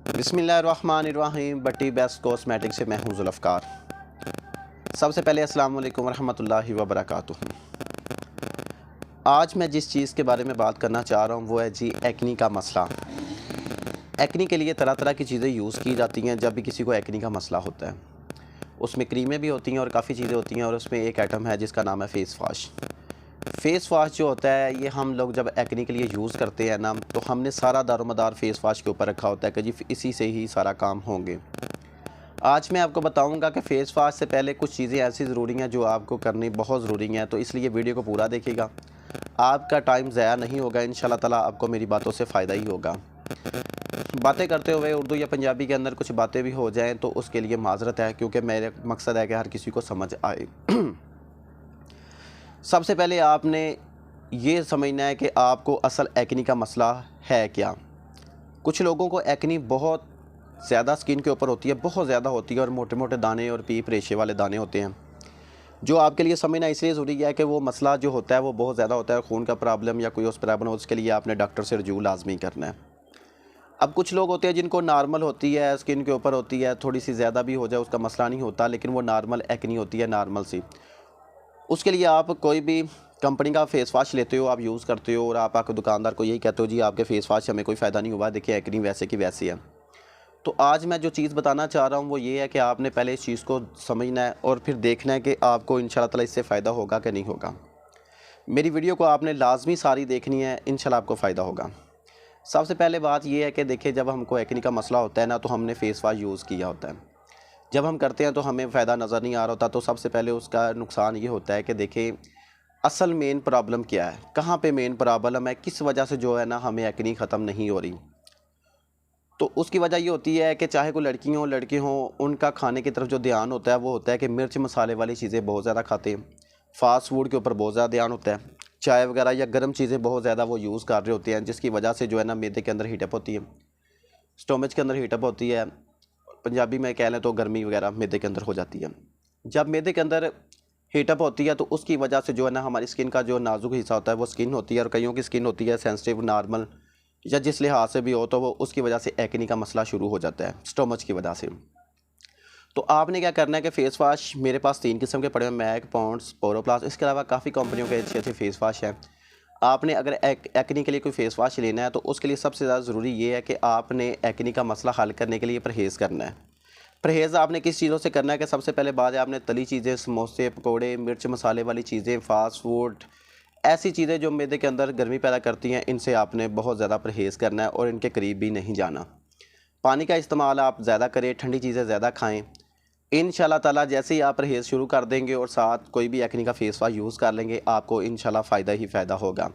बिस्मिल्लाहिर्रहमानिर्रहीम। बट्टी best cosmetic से मैं हूं जुल्फ़कार। सबसे पहले अस्सलाम वालेकुम रहमतुल्लाहि व बरकातुहू। आज मैं जिस चीज़ के बारे में बात करना चाह रहा हूं वो है जी एक्नी का मसला। एक्नी के लिए तरह तरह की चीज़ें यूज़ की जाती हैं जब भी किसी को एक्नी का मसला होता है। उसमें क्रीमें भी होती हैं और काफ़ी चीज़ें होती हैं, और उसमें एक आइटम है जिसका नाम है फ़ेस वाश। फ़ेस वाश जो होता है ये हम लोग जब एक्नी के लिए यूज़ करते हैं ना, तो हमने सारा दारोमदार फ़ेस वाश के ऊपर रखा होता है कि जी इसी से ही सारा काम होंगे। आज मैं आपको बताऊंगा कि फ़ेस वाश से पहले कुछ चीज़ें ऐसी ज़रूरी हैं जो आपको करनी बहुत ज़रूरी हैं, तो इसलिए वीडियो को पूरा देखिएगा। आपका टाइम ज़ाया नहीं होगा, इंशाल्लाह ताला आपको मेरी बातों से फ़ायदा ही होगा। बातें करते हुए उर्दू या पंजाबी के अंदर कुछ बातें भी हो जाएँ तो उसके लिए माज़रत है, क्योंकि मेरा मकसद है कि हर किसी को समझ आए। सबसे पहले आपने ये समझना है कि आपको असल एक्नी का मसला है क्या। कुछ लोगों को एक्नी बहुत ज़्यादा स्किन के ऊपर होती है, बहुत ज़्यादा होती है, और मोटे मोटे दाने और पीप रेशे वाले दाने होते हैं, जो आपके लिए समझना इसलिए ज़रूरी है कि वो मसला जो होता है वो बहुत ज़्यादा होता है। खून का प्रॉब्लम या कोई उस प्रॉब्लम हो, उसके लिए आपने डॉक्टर से रजू लाजमी करना है। अब कुछ लोग होते हैं जिनको नॉर्मल होती है, स्किन के ऊपर होती है, थोड़ी सी ज़्यादा भी हो जाए उसका मसला नहीं होता, लेकिन वो नॉर्मल एक्नी होती है, नॉर्मल सी। उसके लिए आप कोई भी कंपनी का फ़ेस वाश लेते हो, आप यूज़ करते हो, और आप आके दुकानदार को यही कहते हो जी आपके फ़ेस वाश से हमें कोई फ़ायदा नहीं हुआ, देखिए एक्नी वैसे की वैसी है। तो आज मैं जो चीज़ बताना चाह रहा हूँ वो ये है कि आपने पहले इस चीज़ को समझना है और फिर देखना है कि आपको इंशाल्लाह ताला इससे फ़ायदा होगा कि नहीं होगा। मेरी वीडियो को आपने लाजमी सारी देखनी है, इंशाल्लाह आपको फ़ायदा होगा। सबसे पहले बात ये है कि देखिए, जब हमको एक्नी का मसला होता है ना, तो हमने फ़ेस वाश यूज़ किया होता है। जब हम करते हैं तो हमें फ़ायदा नज़र नहीं आ रहा होता, तो सबसे पहले उसका नुकसान ये होता है कि देखिए असल मेन प्रॉब्लम क्या है, कहाँ पे मेन प्रॉब्लम है, किस वजह से जो है ना हमें एक्नी ख़त्म नहीं हो रही। तो उसकी वजह ये होती है कि चाहे कोई लड़की हो लड़के हों, उनका खाने की तरफ जो ध्यान होता है वो होता है कि मिर्च मसाले वाली चीज़ें बहुत ज़्यादा खाते हैं। फ़ास्ट फूड के ऊपर बहुत ज़्यादा ध्यान होता है। चाय वगैरह या गर्म चीज़ें बहुत ज़्यादा वो यूज़ कर रहे होते हैं, जिसकी वजह से जो है ना मैदे के अंदर हीटअप होती है, स्टोमच के अंदर हीटअप होती है। पंजाबी में कह लें तो गर्मी वगैरह मैदे के अंदर हो जाती है। जब मैदे के अंदर हीटअप होती है तो उसकी वजह से जो है ना हमारी स्किन का जो नाजुक हिस्सा होता है वो स्किन होती है, और कईयों की स्किन होती है सेंसिटिव, नॉर्मल या जिस लिहाज से भी हो, तो वो उसकी वजह से एक्नी का मसला शुरू हो जाता है स्टोमच की वजह से। तो आपने क्या करना है कि फ़ेस वाश मेरे पास 3 किस्म के पड़े हैं, मैक, पॉन्ड्स, पोरोप्लस, इसके अलावा काफ़ी कंपनियों के अच्छे अच्छे फ़ेस वाश हैं। आपने अगर एक्नी के लिए कोई फ़ेस वाश लेना है तो उसके लिए सबसे ज़्यादा ज़रूरी ये है कि आपने एक्नी का मसला हल करने के लिए परहेज़ करना है। परहेज़ आपने किस चीज़ों से करना है कि सबसे पहले बात है, आपने तली चीज़ें, समोसे, पकोड़े, मिर्च मसाले वाली चीज़ें, फ़ास्ट फूड, ऐसी चीज़ें जो मैदे के अंदर गर्मी पैदा करती हैं, इनसे आपने बहुत ज़्यादा परहेज़ करना है और इनके करीब भी नहीं जाना। पानी का इस्तेमाल आप ज़्यादा करें, ठंडी चीज़ें ज़्यादा खाएँ। इंशाल्लाह ताला जैसे ही आप परहेज़ शुरू कर देंगे और साथ कोई भी एक्नी का फ़ेस वाश यूज़ कर लेंगे, आपको इंशाल्लाह फ़ायदा ही फ़ायदा होगा।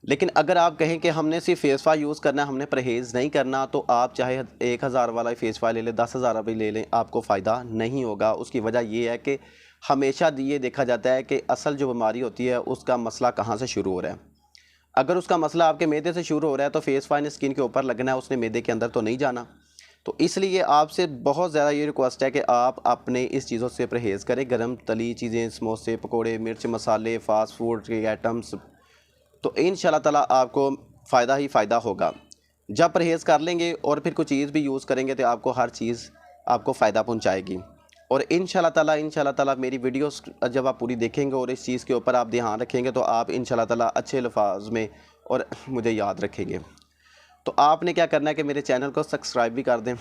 लेकिन अगर आप कहें कि हमने सिर्फ फ़ेस वाश यूज़ करना है, हमने परहेज़ नहीं करना, तो आप चाहे 1000 वाला फ़ेस वाश ले लें, 10,000 भी ले लें, आपको फ़ायदा नहीं होगा। उसकी वजह ये है कि हमेशा ये देखा जाता है कि असल जो बीमारी होती है उसका मसला कहाँ से शुरू हो रहा है। अगर उसका मसला आपके मैदे से शुरू हो रहा है तो फ़ेस वाश ने स्किन के ऊपर लगना है, उसने मैदे के अंदर तो नहीं जाना। तो इसलिए आपसे बहुत ज़्यादा ये रिक्वेस्ट है कि आप अपने इस चीज़ों से परहेज़ करें, गरम तली चीज़ें, समोसे, पकोड़े, मिर्च मसाले, फ़ास्ट फूड के आइटम्स। तो इंशाल्लाह ताला आपको फ़ायदा ही फ़ायदा होगा। जब परहेज़ कर लेंगे और फिर कोई चीज़ भी यूज़ करेंगे तो आपको हर चीज़ आपको फ़ायदा पहुँचाएगी। और इंशाल्लाह ताला मेरी वीडियोस जब आप पूरी देखेंगे और इस चीज़ के ऊपर आप ध्यान रखेंगे तो आप इंशाल्लाह ताला अच्छे अल्फाज में और मुझे याद रखेंगे। तो आपने क्या करना है कि मेरे चैनल को सब्सक्राइब भी कर दें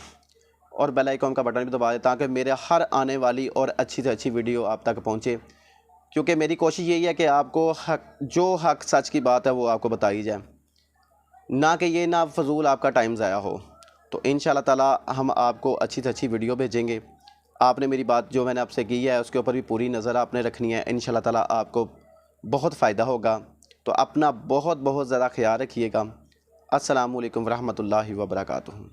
और बेल आइकॉन का बटन भी दबा दें, ताकि मेरे हर आने वाली और अच्छी से अच्छी वीडियो आप तक पहुँचे। क्योंकि मेरी कोशिश यही है कि आपको हक सच की बात है वो आपको बताई जाए, ना कि ये ना फ़ज़ूल आपका टाइम ज़ाया हो। तो इंशाल्लाह ताला हम आपको अच्छी से अच्छी वीडियो भेजेंगे। आपने मेरी बात जो मैंने आपसे की है उसके ऊपर भी पूरी नज़र आपने रखनी है। इंशाल्लाह ताला आपको बहुत फ़ायदा होगा। तो अपना बहुत बहुत ज़्यादा ख्याल रखिएगा। अस्सलामु अलैकुम रहमतुल्लाहि व बरकातुहू।